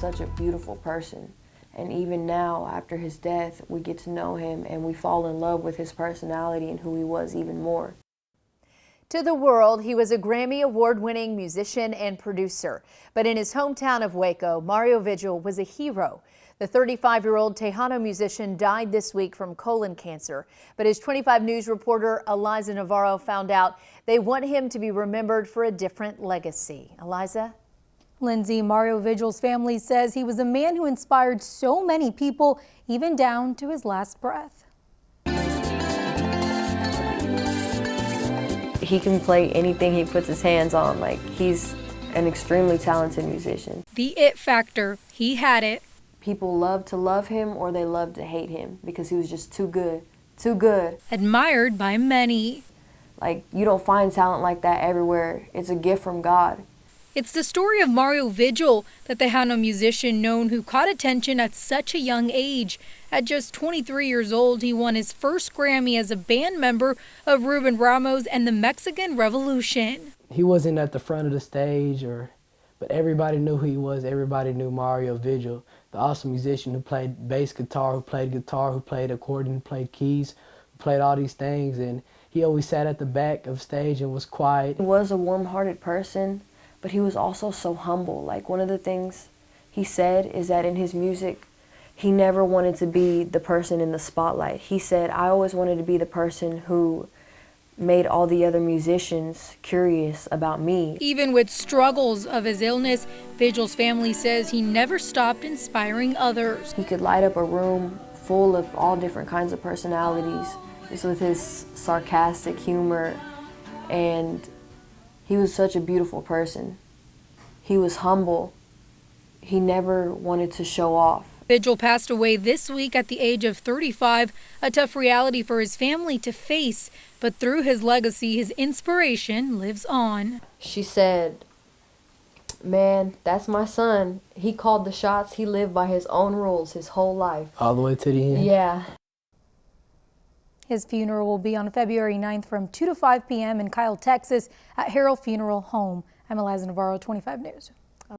such a beautiful person. And even now, after his death, we get to know him and we fall in love with his personality and who he was even more. To the world, he was a Grammy Award-winning musician and producer. But in his hometown of Waco, Mario Vigil was a hero. The 35-year-old Tejano musician died this week from colon cancer. But as 25 News reporter ELISA Navarro found out, they want him to be remembered for a different legacy. ELISA? Lindsay, Mario Vigil's family says he was a man who inspired so many people, even down to his last breath. He can play anything he puts his hands on. Like, he's an extremely talented musician. The it factor, he had it. People love to love him or they love to hate him because he was just too good. Too good. Admired by many. Like, you don't find talent like that everywhere. It's a gift from God. It's the story of Mario Vigil, the Tejano musician known who caught attention at such a young age. At just 23 years old, he won his first Grammy as a band member of Ruben Ramos and the Mexican Revolution. He wasn't at the front of the stage, but everybody knew who he was. Everybody knew Mario Vigil, the awesome musician who played bass guitar, who played accordion, who played keys, who played all these things. And he always sat at the back of stage and was quiet. He was a warm-hearted person, but he was also so humble. Like, one of the things he said is that in his music, he never wanted to be the person in the spotlight. He said, I always wanted to be the person who made all the other musicians curious about me. Even with struggles of his illness, Vigil's family says he never stopped inspiring others. He could light up a room full of all different kinds of personalities, just with his sarcastic humor, and he was such a beautiful person. He was humble. He never wanted to show off. Vigil passed away this week at the age of 35, a tough reality for his family to face. But through his legacy, his inspiration lives on. She said, man, that's my son. He called the shots. He lived by his own rules his whole life. All the way to the end? Yeah. His funeral will be on February 9th from 2 to 5 p.m. in Kyle, Texas at Harrell Funeral Home. I'm ELISA Navarro, 25 News.